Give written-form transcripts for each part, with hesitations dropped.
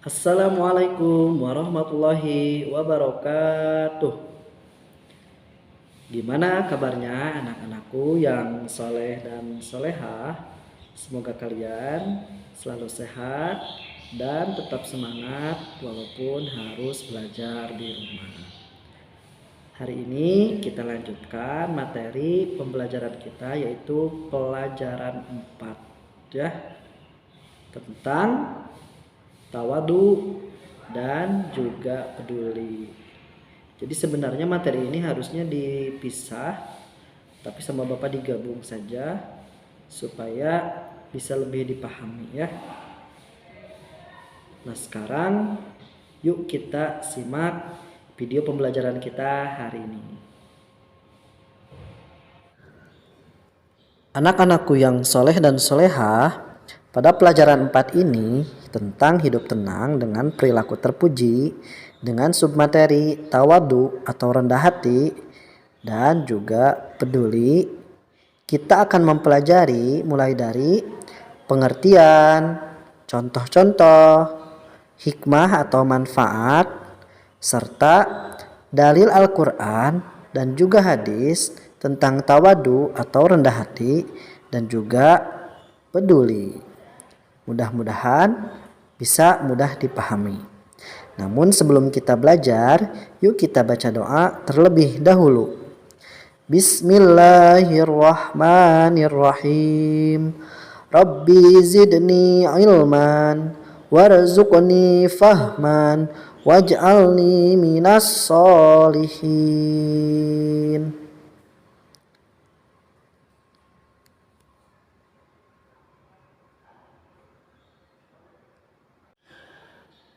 Assalamualaikum warahmatullahi wabarakatuh. Gimana kabarnya anak-anakku yang soleh dan solehah? Semoga kalian selalu sehat dan tetap semangat walaupun harus belajar di rumah. Hari ini kita lanjutkan materi pembelajaran kita, yaitu pelajaran 4 ya, tentang tawadu dan juga peduli. Jadi sebenarnya materi ini harusnya dipisah, tapi sama Bapak digabung saja supaya bisa lebih dipahami ya. Nah, sekarang yuk kita simak video pembelajaran kita hari ini. Anak-anakku yang soleh dan solehah, pada pelajaran 4 ini tentang hidup tenang dengan perilaku terpuji, dengan submateri tawadu atau rendah hati, dan juga peduli, kita akan mempelajari mulai dari pengertian, contoh-contoh, hikmah atau manfaat, serta dalil Al-Quran dan juga hadis tentang tawadu atau rendah hati dan juga peduli. Mudah-mudahan bisa mudah dipahami. Namun sebelum kita belajar, yuk kita baca doa terlebih dahulu. Bismillahirrahmanirrahim. Rabbi zidni ilman warzuqni fahman waj'alni minas solihin.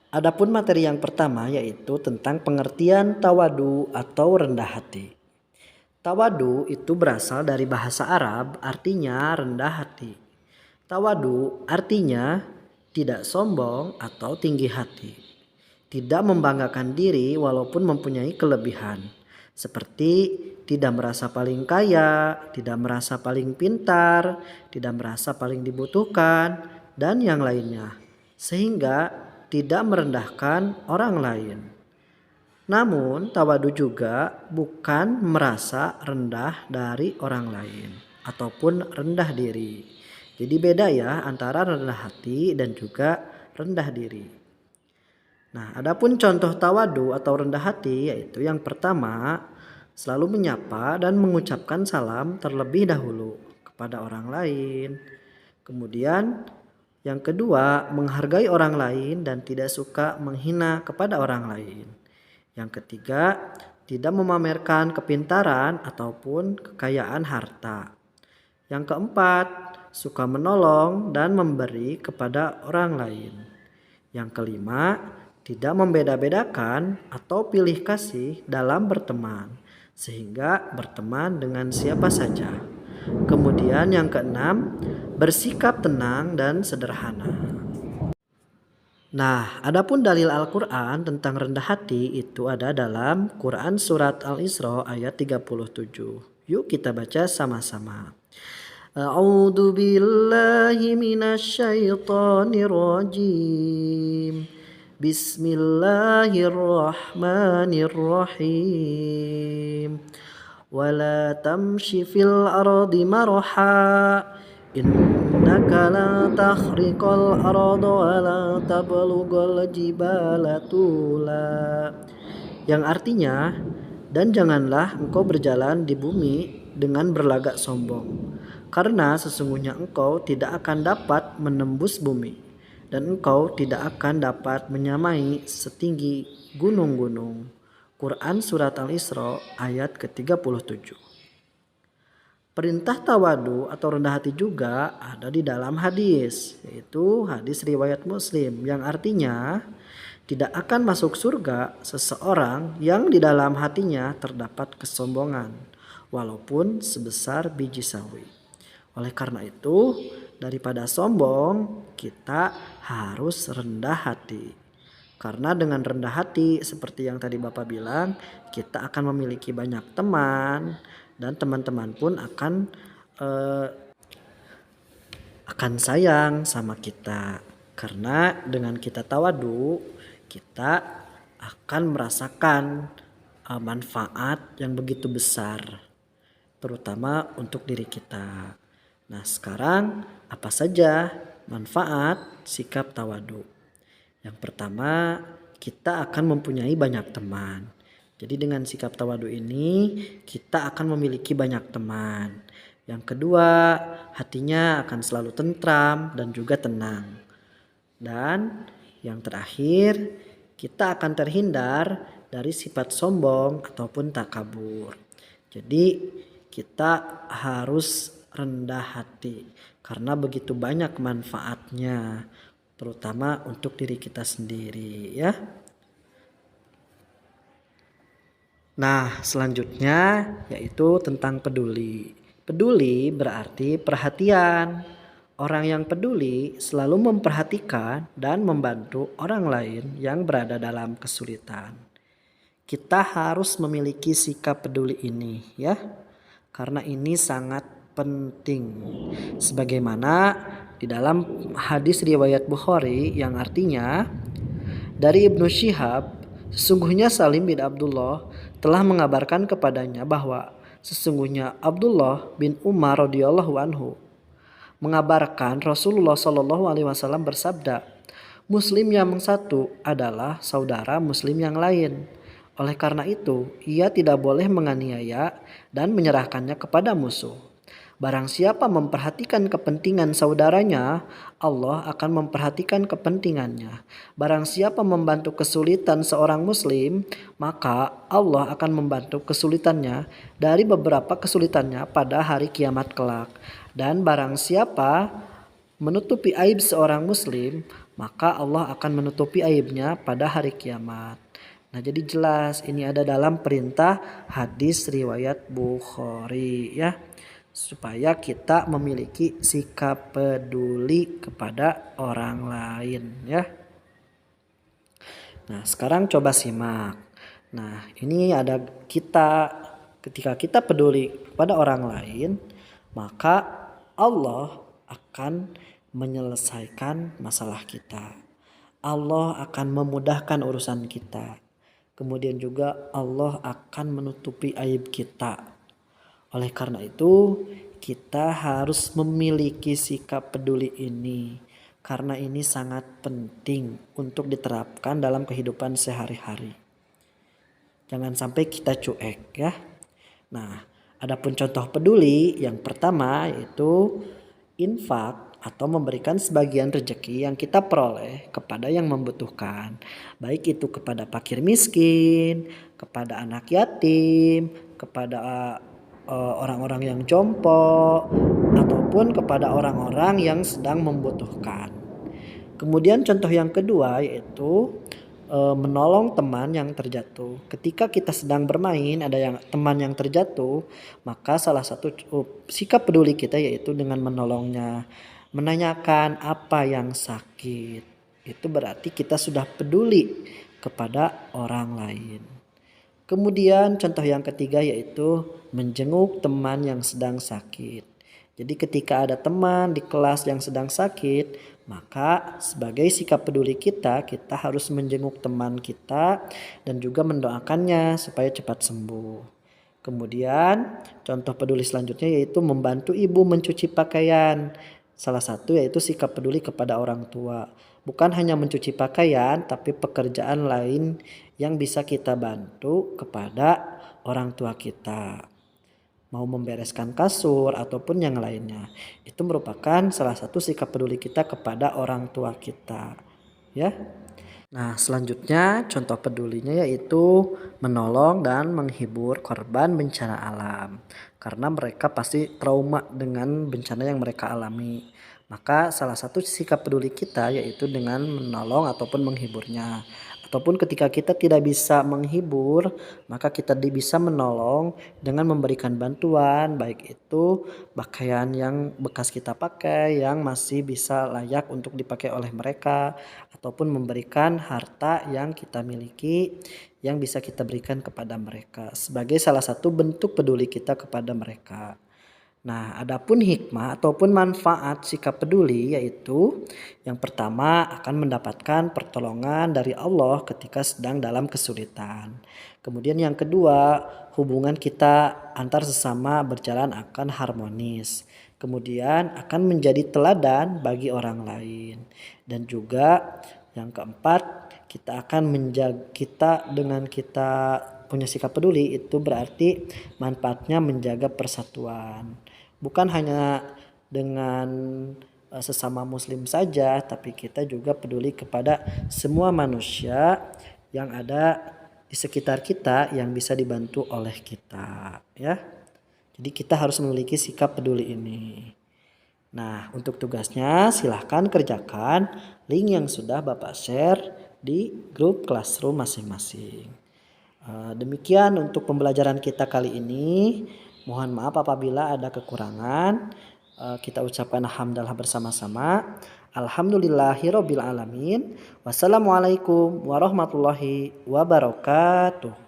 Adapun materi yang pertama yaitu tentang pengertian tawadu atau rendah hati. Tawadu itu berasal dari bahasa Arab, artinya rendah hati. Tawadu artinya tidak sombong atau tinggi hati. Tidak membanggakan diri walaupun mempunyai kelebihan. Seperti tidak merasa paling kaya, tidak merasa paling pintar, tidak merasa paling dibutuhkan, dan yang lainnya. Sehingga tidak merendahkan orang lain. Namun tawadu juga bukan merasa rendah dari orang lain ataupun rendah diri. Jadi beda ya antara rendah hati dan juga rendah diri. Nah, adapun contoh tawadu atau rendah hati yaitu yang pertama, selalu menyapa dan mengucapkan salam terlebih dahulu kepada orang lain. Kemudian yang kedua, menghargai orang lain dan tidak suka menghina kepada orang lain. Yang ketiga, tidak memamerkan kepintaran ataupun kekayaan harta. Yang keempat, suka menolong dan memberi kepada orang lain. Yang kelima, tidak membeda-bedakan atau pilih kasih dalam berteman, sehingga berteman dengan siapa saja. Kemudian yang keenam, bersikap tenang dan sederhana. Nah, adapun dalil Al-Quran tentang rendah hati itu ada dalam Quran Surat Al-Isra ayat 37. Yuk kita baca sama-sama. A'udzu billahi minasyaitonir rajim. Bismillahirrahmanirrahim. Wala tamshi fil ardi maraha innaka la takhriqal arda wa la tablughal jibala tula. Yang artinya, dan janganlah engkau berjalan di bumi dengan berlagak sombong, karena sesungguhnya engkau tidak akan dapat menembus bumi dan engkau tidak akan dapat menyamai setinggi gunung-gunung. Quran Surat Al-Isra ayat ke-37. Perintah tawadu atau rendah hati juga ada di dalam hadis, yaitu hadis riwayat Muslim yang artinya tidak akan masuk surga seseorang yang di dalam hatinya terdapat kesombongan walaupun sebesar biji sawi. Oleh karena itu, daripada sombong, kita harus rendah hati. Karena dengan rendah hati, seperti yang tadi Bapak bilang, kita akan memiliki banyak teman dan teman-teman pun akan sayang sama kita. Karena dengan kita tawadu, kita akan merasakan manfaat yang begitu besar, terutama untuk diri kita. Nah, sekarang apa saja manfaat sikap tawadu? Yang pertama, kita akan mempunyai banyak teman. Jadi dengan sikap tawadu ini kita akan memiliki banyak teman. Yang kedua, hatinya akan selalu tentram dan juga tenang. Dan yang terakhir, kita akan terhindar dari sifat sombong ataupun takabur. Jadi kita harus rendah hati karena begitu banyak manfaatnya, terutama untuk diri kita sendiri ya. Nah, selanjutnya yaitu tentang peduli. Peduli berarti perhatian. Orang yang peduli selalu memperhatikan dan membantu orang lain yang berada dalam kesulitan. Kita harus memiliki sikap peduli ini ya. Karena ini sangat penting. Sebagaimana di dalam hadis riwayat Bukhari yang artinya dari Ibnu Syihab, sesungguhnya Salim bin Abdullah telah mengabarkan kepadanya bahwa sesungguhnya Abdullah bin Umar radhiyallahu anhu mengabarkan Rasulullah Shallallahu alaihi wasallam bersabda, Muslim yang satu adalah saudara Muslim yang lain. Oleh karena itu, ia tidak boleh menganiaya dan menyerahkannya kepada musuh. Barang siapa memperhatikan kepentingan saudaranya, Allah akan memperhatikan kepentingannya. Barang siapa membantu kesulitan seorang muslim, maka Allah akan membantu kesulitannya dari beberapa kesulitannya pada hari kiamat kelak. Dan barang siapa menutupi aib seorang muslim, maka Allah akan menutupi aibnya pada hari kiamat. Nah, jadi jelas ini ada dalam perintah hadis riwayat Bukhari ya. Supaya kita memiliki sikap peduli kepada orang lain ya. Nah, sekarang coba simak. Nah, ini ada kita ketika kita peduli kepada orang lain, maka Allah akan menyelesaikan masalah kita. Allah akan memudahkan urusan kita. Kemudian juga Allah akan menutupi aib kita. Oleh karena itu, kita harus memiliki sikap peduli ini. Karena ini sangat penting untuk diterapkan dalam kehidupan sehari-hari. Jangan sampai kita cuek ya. Nah, adapun contoh peduli yang pertama yaitu infak atau memberikan sebagian rezeki yang kita peroleh kepada yang membutuhkan. Baik itu kepada fakir miskin, kepada anak yatim, kepada orang-orang yang jompo, ataupun kepada orang-orang yang sedang membutuhkan. Kemudian contoh yang kedua yaitu menolong teman yang terjatuh. Ketika kita sedang bermain ada teman yang terjatuh, maka salah satu sikap peduli kita yaitu dengan menolongnya, menanyakan apa yang sakit. Itu berarti kita sudah peduli kepada orang lain. Kemudian contoh yang ketiga yaitu menjenguk teman yang sedang sakit. Jadi ketika ada teman di kelas yang sedang sakit, maka sebagai sikap peduli kita harus menjenguk teman kita dan juga mendoakannya supaya cepat sembuh. Kemudian contoh peduli selanjutnya yaitu membantu ibu mencuci pakaian. Salah satu yaitu sikap peduli kepada orang tua. Bukan hanya mencuci pakaian, tapi pekerjaan lain yang bisa kita bantu kepada orang tua kita. Mau membereskan kasur ataupun yang lainnya. Itu merupakan salah satu sikap peduli kita kepada orang tua kita. Ya. Nah, selanjutnya contoh pedulinya yaitu menolong dan menghibur korban bencana alam. Karena mereka pasti trauma dengan bencana yang mereka alami. Maka salah satu sikap peduli kita yaitu dengan menolong ataupun menghiburnya. Ataupun ketika kita tidak bisa menghibur, maka kita bisa menolong dengan memberikan bantuan, baik itu pakaian yang bekas kita pakai yang masih bisa layak untuk dipakai oleh mereka, ataupun memberikan harta yang kita miliki yang bisa kita berikan kepada mereka sebagai salah satu bentuk peduli kita kepada mereka. Nah, adapun hikmah ataupun manfaat sikap peduli yaitu yang pertama akan mendapatkan pertolongan dari Allah ketika sedang dalam kesulitan. Kemudian yang kedua, hubungan kita antar sesama berjalan akan harmonis. Kemudian akan menjadi teladan bagi orang lain. Dan juga yang keempat, kita akan menjaga kita punya sikap peduli itu berarti manfaatnya menjaga persatuan. Bukan hanya dengan sesama muslim saja, tapi kita juga peduli kepada semua manusia yang ada di sekitar kita yang bisa dibantu oleh kita, ya. Jadi kita harus memiliki sikap peduli ini. Nah, untuk tugasnya silahkan kerjakan link yang sudah Bapak share di grup Classroom masing-masing. Demikian untuk pembelajaran kita kali ini. Mohon maaf apabila ada kekurangan. Kita ucapkan alhamdulillah bersama-sama. Alhamdulillahirobbilalamin. Wassalamualaikum warahmatullahi wabarakatuh.